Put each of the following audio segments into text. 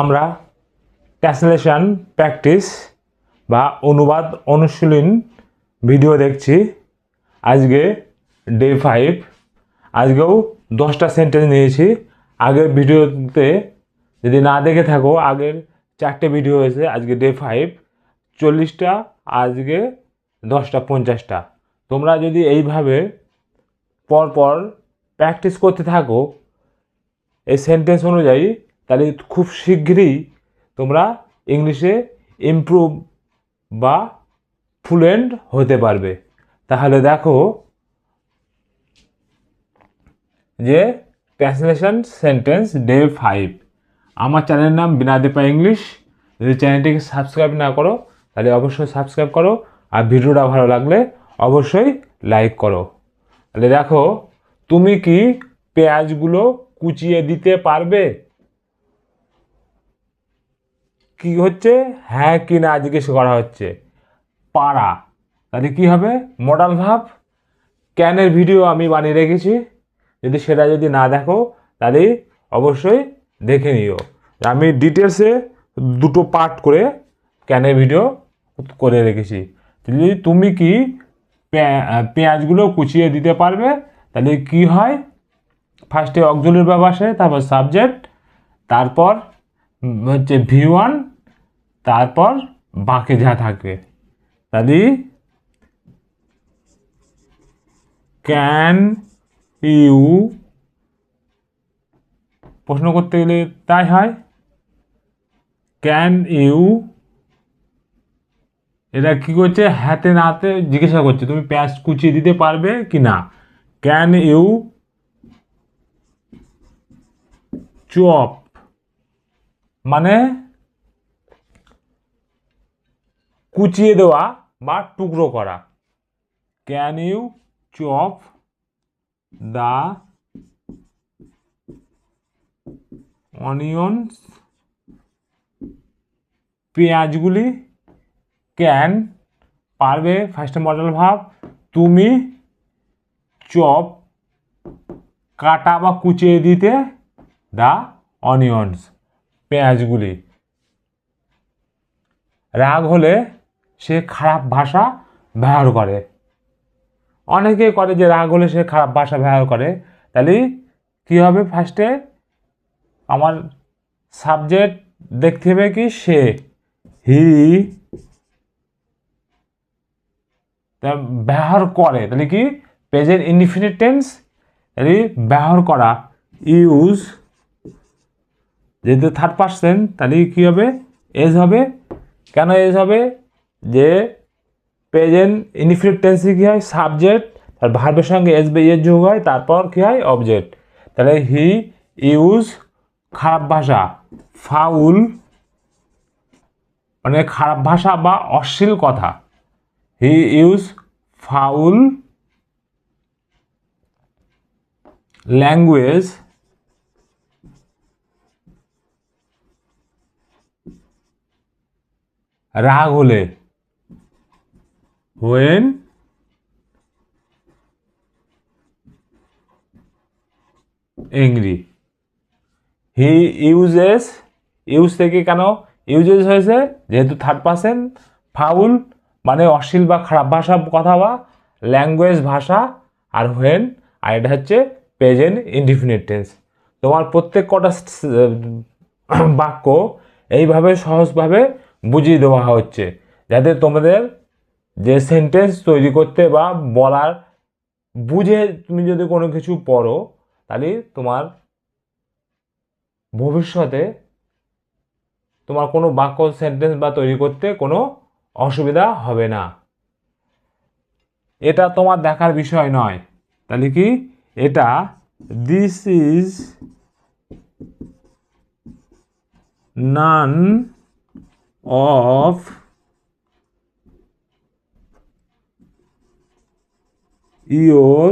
আমরা translation practice বা অনুবাদ অনুশীলন ভিডিও দেখছি। আজকে ডে 5। আজকেও 10টা সেন্টেন্স নিয়েছি। আগের ভিডিওতে যদি না দেখে থাকো, আগের 4টে ভিডিও হয়েছে। আজকে ডে 5, 40টা, আজকে 10টা 50টা। তোমরা যদি এইভাবে পরপর প্র্যাকটিস করতে থাকো এই সেন্টেন্স অনুযায়ী, তাহলে খুব শীঘ্রই তোমরা ইংলিশে ইমপ্রুভ বা ফ্লুয়েন্ট হতে পারবে। তাহলে দেখো যে ট্রান্সলেশন সেন্টেন্স ডে 5। আমার চ্যানেলের নাম বিনাদীপা ইংলিশ। যদি চ্যানেলটিকে সাবস্ক্রাইব না করো তাহলে অবশ্যই সাবস্ক্রাইব করো, আর ভিডিওটা ভালো লাগলে অবশ্যই লাইক করো। তাহলে দেখো, তুমি কি পেঁয়াজগুলো কুচিয়ে দিতে পারবে? কি হচ্ছে? হ্যাঁ কি না জিজ্ঞেস করা হচ্ছে। পারা, তাহলে কি হবে? মডাল ভাব। ক্যানের ভিডিও আমি বানিয়ে রেখেছি, সেটা যদি না দেখো তাহলে অবশ্যই দেখে নিও। আমি ডিটেলসে 2টো পার্ট করে ক্যানের ভিডিও করে রেখেছি। যদি তুমি কি পেঁয়াজগুলো কুচিয়ে দিতে পারবে, তাহলে কি হয়? ফার্স্টে অক্সিলারি ভার্ব আসে, তারপর সাবজেক্ট, তারপর হচ্ছে V1, তারপর বাকি যা থাকবে। তাহলে ক্যান ইউ, প্রশ্ন করতে গেলে তাই হয়। ক্যান ইউ, এটা কি করছে? হাতে নাতে জিজ্ঞাসা করছে তুমি পেঁয়াজ কুচিয়ে দিতে পারবে কি না। ক্যান ইউ চপ, মানে কুচিয়ে দেওয়া বা টুকরো করা। Can you chop the onions, পেঁয়াজগুলি। ক্যান পারবে, ফার্স্ট মডেল ভাব। তুমি চপ কাটা বা কুচিয়ে দিতে দ্য অনিয়ন্স, পেঁয়াজগুলি। রাগ হলে সে খারাপ ভাষা ব্যবহার করে। অনেকে করে যে রাগ হলে সে খারাপ ভাষা ব্যবহার করে। তাহলে কী হবে? ফার্স্টে আমার সাবজেক্ট দেখতে হবে কি? সে, হি ব্যবহার করে। তাহলে কি? Present indefinite tense. তাহলে ব্যবহার করা, ইউজ। যেহেতু থার্ড পার্সন, তাহলে কী হবে? এজ হবে। কেন এজ হবে? যে প্রেজেন্ট ইনডিফিনিট টেন্সে কী হয়? সাবজেক্ট, আর ভার্বের সঙ্গে এজ বা ইয়ের যোগ হয়, তারপর কী হয়? অবজেক্ট। তাহলে হি ইউজ খারাপ ভাষা, ফাউল মানে খারাপ ভাষা বা অশ্লীল কথা। হি ইউজ ফাউল ল্যাঙ্গুয়েজ রাগ হলে, when angry. He uses, use থেকে কেন ইউজেস হয়েছে? যেহেতু থার্ড পার্সন। ফাউল মানে অশ্লীল বা খারাপ ভাষা কথা বা ল্যাঙ্গুয়েজ ভাষা, আর হোয়েন, আর এটা হচ্ছে প্রেজেন্ট ইনডিফিনিট টেন্স। তোমার প্রত্যেক কটা বাক্য এইভাবে সহজভাবে বুঝিয়ে দেওয়া হচ্ছে, যাতে তোমাদের যে সেন্টেন্স তৈরি করতে বা বলার বুঝে তুমি যদি কোনো কিছু পড়ো, তাহলে তোমার ভবিষ্যতে তোমার কোনো বাক্য সেন্টেন্স বা তৈরি করতে কোনো অসুবিধা হবে না। এটা তোমার দেখার বিষয় নয়। তাহলে কি? এটা this is none of your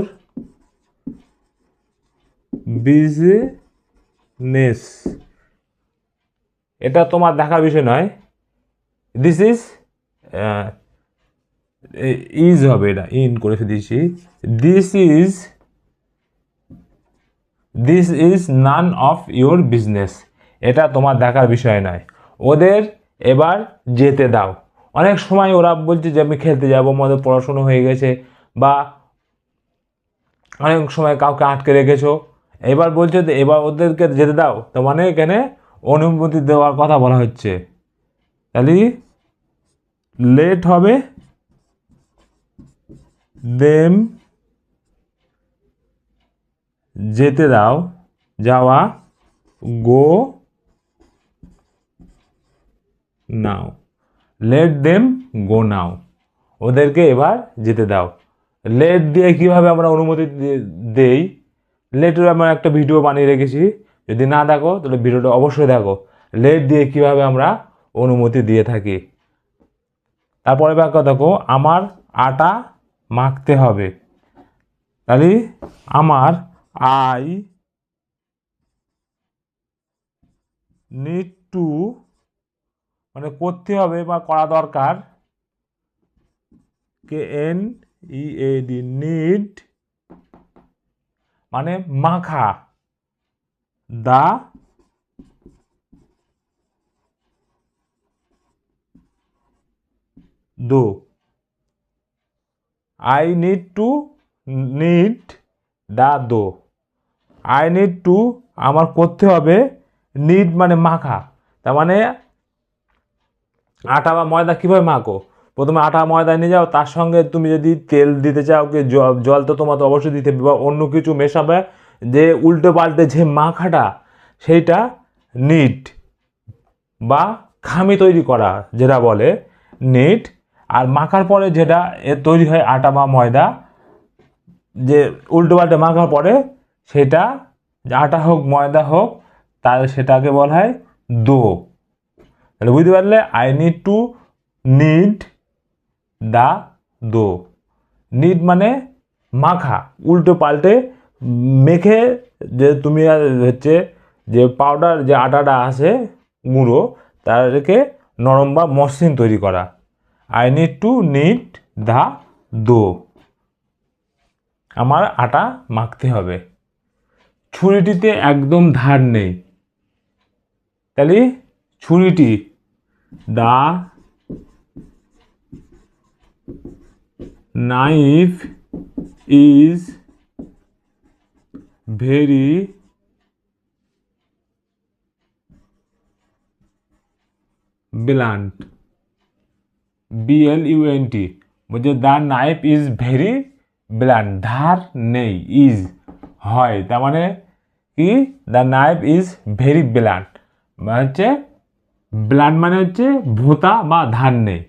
business. এটা তোমার দেখার বিষয় নয়। দিস ইজ ইজ হবে, এটা ইন করে দিয়েছি। This is none of your business. এটা তোমার দেখার বিষয় নয়। ওদের এবার যেতে দাও। অনেক সময় ওরা বলছে যে আমি খেলতে যাবো, আমাদের পড়াশুনো হয়ে গেছে, বা অনেক সময় কাউকে আটকে রেখেছো, এবার বলছে যে এবার ওদেরকে যেতে দাও। তো মানে এখানে অনুমতি দেওয়ার কথা বলা হচ্ছে। তাহলে লেট হবে দেম যেতে দাও, যাওয়া, গো নাও। লেট দেম গো নাও, ওদেরকে এবার যেতে দাও। লেট দিয়ে কীভাবে আমরা অনুমতি দেই, লেটের আমরা একটা ভিডিও বানিয়ে রেখেছি, যদি না দেখো তাহলে ভিডিওটা অবশ্যই দেখো। লেট দিয়ে কীভাবে আমরা অনুমতি দিয়ে থাকি। তারপরে বাক্য দেখো, আমার আটা মাখতে হবে। তাহলে আমার আই নিড টু মানে করতে হবে বা করা দরকার, KNEAD নিড মানে মাখা, দা দো। আই নিড টু নিড দা দো। আই নিড টু আমার করতে হবে, নিড মানে মাখা। তার মানে আটা বা ময়দা কীভাবে মাখো, প্রথমে আটা ময়দা নিয়ে যাও, তার সঙ্গে তুমি যদি তেল দিতে চাও, কি জল তো তোমার তো অবশ্যই দিতে হবে, বা অন্য কিছু মেশাবে, যে উল্টে পাল্টে যে মাখাটা, সেইটা নিট বা খামি তৈরি করা যেটা বলে নিট। আর মাখার পরে যেটা তৈরি হয় আটা বা ময়দা, যে উল্টো পাল্টে মাখার পরে সেটা আটা হোক ময়দা হোক, তার সেটাকে বলা হয় দো। তাহলে বুঝতে পারলে, আই নিড টু নিড দা দো। নিড মানে মাখা, উল্টো পাল্টে মেখে, যে তুমি হচ্ছে যে পাউডার যে আটাটা আছে গুঁড়ো, তাদেরকে নরম বা মসৃণ তৈরি করা। আই নিড টু নিড দা দো, আমার আটা মাখতে হবে। ছুরিটিতে একদম ধার নেই। তাহলে ছুরিটি, the knife is very blunt, BLUNT, বলছে the knife is very blunt, ধার নেই, ইজ হয়, তার মানে কি, the knife is very blunt হচ্ছে, ব্লান্ট মানে হচ্ছে ভোঁতা বা ধার নেই।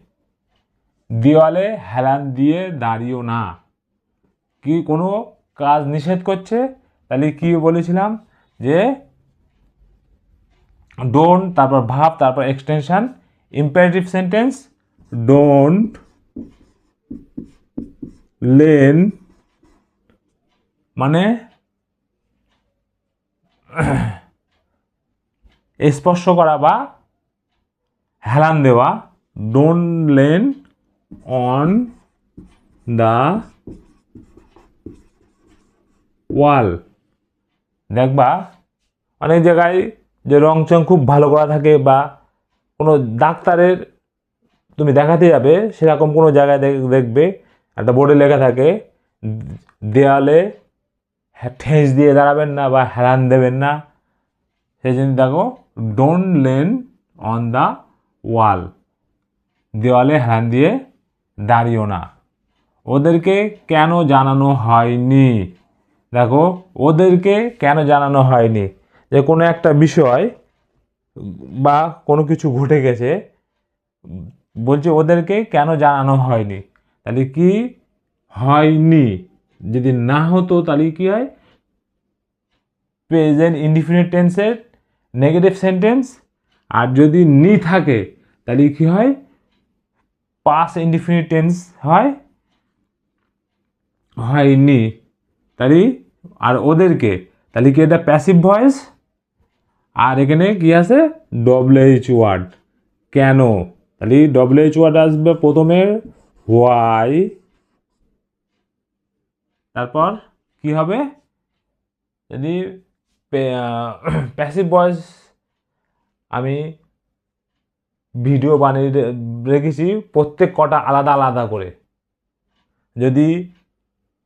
দেওয়ালে হেলান দিয়ে দাঁড়িয়েও না, কি কোনো কাজ নিষেধ করছে, তাহলে কি বলেছিলাম যে ডোন্ট, তারপর ভাব, তারপর extension, imperative sentence, don't lane মানে স্পর্শ করা বা হেলান দেওয়া, ডোন্ট লেন অন দ্য ওয়াল। দেখবা অনেক জায়গায় যে রং চং খুব ভালো করা থাকে, বা কোনো ডাক্তারের তুমি দেখাতে যাবে, সেরকম কোনো জায়গায় দেখবে একটা বোর্ডে লেখা থাকে, দেয়ালে ঠেস দিয়ে দাঁড়াবেন না বা হেলান দেবেন না। সেই জন্য দেখো, ডোন্ট লেন অন দ্য ওয়াল, দেওয়ালে হেলান দিয়ে দাঁড়িও না। ওদেরকে কেন জানানো হয়নি, দেখো ওদেরকে কেন জানানো হয়নি, যে কোনো একটা বিষয় বা কোনো কিছু ঘটে গেছে, বলছে ওদেরকে কেন জানানো হয়নি। তাহলে কি হয়নি, যদি না হতো তাহলে কি হয়, প্রেজেন্ট ইনডিফিনিট টেন্সের নেগেটিভ সেন্টেন্স। আর যদি নি থাকে তাহলে কি হয়, পাস্ট ইনডিফিনিট টেন্স হয়, হয়নি। তাহলে আর ওদেরকে, তাহলে কি এটা প্যাসিভ ভয়েস। আর এখানে কি আছে, WH ওয়ার্ড, কেন। তাহলে WH ওয়ার্ড আসবে প্রথমে, হোয়াই, তারপর কি হবে, যদি প্যাসিভ ভয়েস আমি ভিডিও বানিয়ে রেখেছি প্রত্যেক কটা আলাদা আলাদা করে। যদি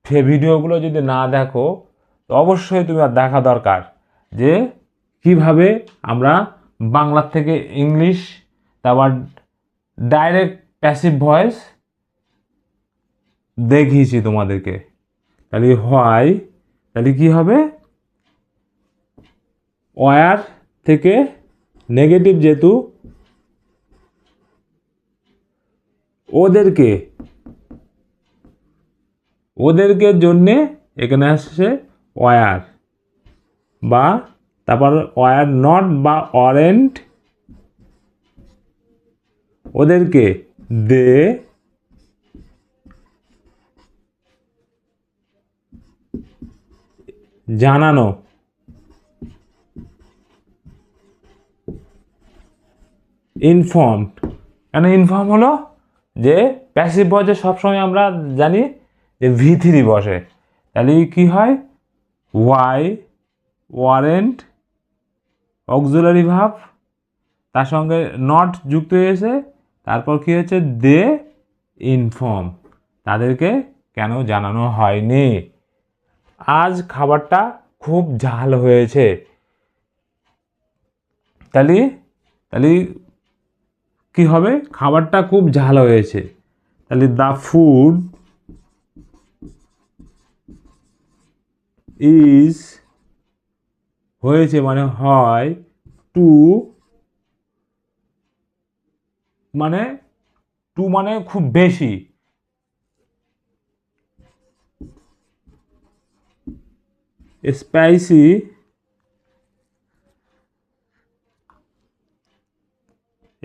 সে ভিডিওগুলো যদি না দেখো তো অবশ্যই তোমার দেখা দরকার যে কিভাবে আমরা বাংলার থেকে ইংলিশ, তারপর ডাইরেক্ট প্যাসিভ ভয়েস দেখিয়েছি তোমাদেরকে। তাহলে হয়, তাহলে কি হবে, ওয়ার থেকে নেগেটিভ, যেহেতু ওদেরকে জন্যে এখানে আসছে ওয়ার, বা তারপর ওয়ার নট বা ওয়ারেন্ট, ওদেরকে দে জানানো, ইনফর্মড। কেন ইনফর্ম হলো, যে প্যাসিভ ভয়েসে সবসময় আমরা জানি যে V3 বসে, তাহলে কি হয়, ওয়াই ওয়ারেন্ট অক্সিলারি ভার্ব, তার সঙ্গে নট যুক্ত হয়েছে, তারপর কি হচ্ছে, দে ইনফর্ম, তাদেরকে কেন জানানো হয়নি। আজ খাবারটা খুব ঝাল হয়েছে, তাহলে কি হবে, খাবারটা খুব ঝাল হয়েছে, তাহলে দ্য ফুড ইজ হয়েছে মানে হয়, টু মানে খুব বেশি,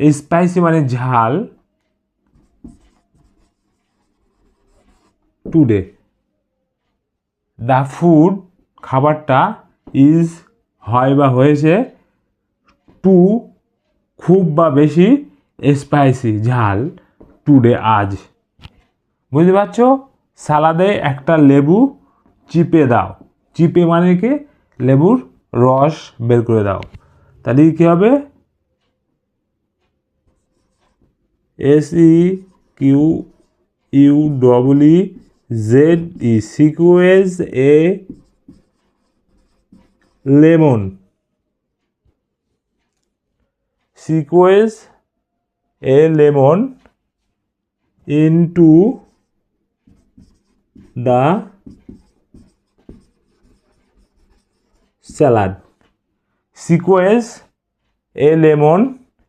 স্পাইসি মানে ঝাল, টুডে। দ্য ফুড খাবারটা, ইজ হয় বা হয়েছে, টু খুব বা বেশি, স্পাইসি ঝাল, টুডে আজ। বুঝতে পারছো, সালাদে একটা লেবু চিপে দাও, চিপে মানে কি, লেবুর রস বের করে দাও, তাহলে কি হবে, SEQUEZE squeeze a lemon, squeeze a lemon into the salad, squeeze a lemon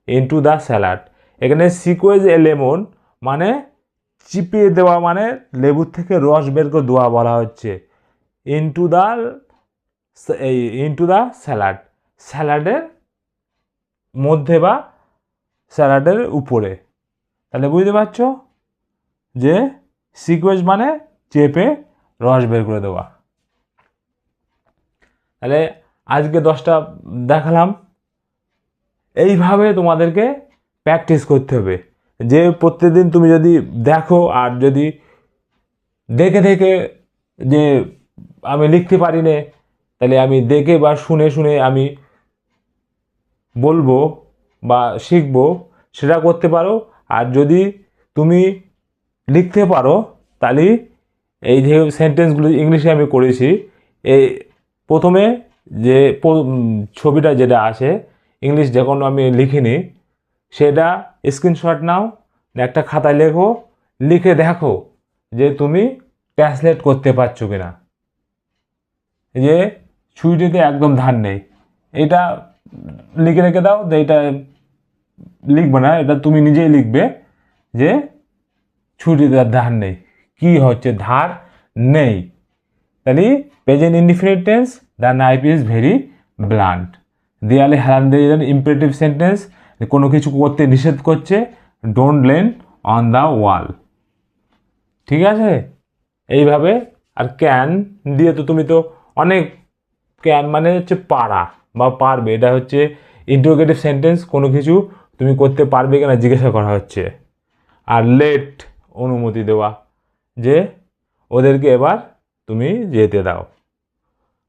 into the salad. এখানে সিকুয়েজ এ লেমন মানে চিপিয়ে দেওয়া, মানে লেবুর থেকে রস বের করে দেওয়া বলা হচ্ছে, ইনটু দ্য স্যালাড, স্যালাডের মধ্যে বা স্যালাডের উপরে। তাহলে বুঝতে পারছো যে সিকুয়েন্স মানে চেপে রস বের করে দেওয়া। তাহলে আজকে 10টা দেখালাম, এইভাবে তোমাদেরকে প্র্যাকটিস করতে হবে। যে প্রত্যেকদিন তুমি যদি দেখো, আর যদি দেখে যে আমি লিখতে পারি না, তাহলে আমি দেখে বা শুনে আমি বলবো বা শিখবো, সেটা করতে পারো। আর যদি তুমি লিখতে পারো, তাহলে এই যে সেন্টেন্সগুলো ইংলিশে আমি করেছি, এই প্রথমে যে ছবিটা যেটা আছে ইংলিশ যখন আমি লিখিনি, সেটা স্ক্রিনশট নাও, একটা খাতায় লেখো, লিখে দেখো যে তুমি ট্রান্সলেট করতে পারছো কিনা। যে ছুটিতে একদম ধার নেই, এটা লিখে রেখে দাও, যে এটা লিখবে না, এটা তুমি নিজেই লিখবে যে ছুটিতে ধার নেই, কি হচ্ছে ধার নেই। তাহলে present indefinite tense, the knife is very blunt. দেয়ালে হেলান দিয়ে ইম্পারেটিভ সেন্টেন্স, কোনো কিছু করতে নিষেধ করছে, ডোন্ট লেন অন দ্য ওয়াল। ঠিক আছে, এইভাবে। আর ক্যান দিয়ে তো তুমি তো অনেক, ক্যান মানে হচ্ছে পারা বা পারবে, এটা হচ্ছে ইন্টারোগেটিভ সেন্টেন্স, কোনো কিছু তুমি করতে পারবে কিনা জিজ্ঞাসা করা হচ্ছে। আর লেট অনুমতি দেওয়া, যে ওদেরকে এবার তুমি যেতে দাও,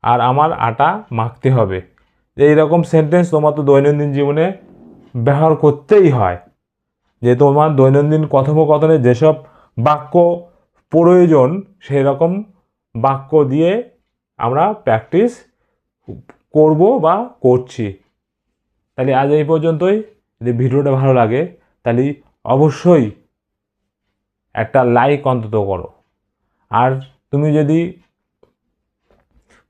আর আমার আটা মাখতে হবে। যে এইরকম সেন্টেন্স তোমার তো দৈনন্দিন জীবনে ব্যবহার করতেই হয়। যে তোমার দৈনন্দিন কথোপকথনে যেসব বাক্য প্রয়োজন সেই রকম বাক্য দিয়ে আমরা প্র্যাকটিস করব বা করছি। তাহলে আজ এই পর্যন্তই। যদি ভিডিওটা ভালো লাগে তাহলে অবশ্যই একটা লাইক অন্তত করো। আর তুমি যদি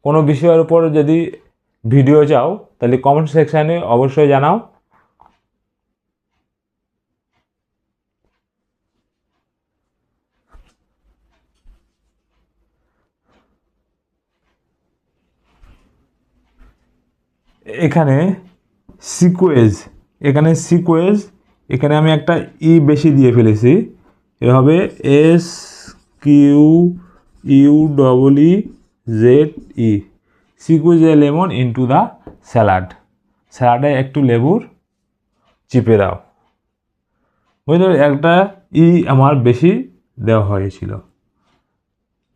কোনো বিষয়ের উপর যদি ভিডিও চাও তাহলে কমেন্ট সেকশানে অবশ্যই জানাও। এখানে সিকোয়েজ এখানে আমি একটা বেশি দিয়ে ফেলেছি। এ হবে SQUEZ squeeze a lemon into the স্যালাডে একটু লেবুর চিপে দাও। বুঝতে একটা আমার বেশি দেওয়া হয়েছিল।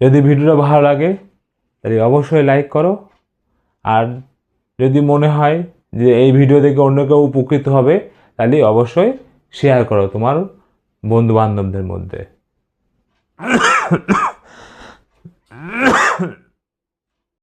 যদি ভিডিওটা ভালো লাগে তাহলে অবশ্যই লাইক করো। আর যদি মনে হয় যে এই ভিডিও দেখে অন্য কেউ উপকৃত হবে তাহলে অবশ্যই শেয়ার করো তোমার বন্ধু বান্ধবদের মধ্যে।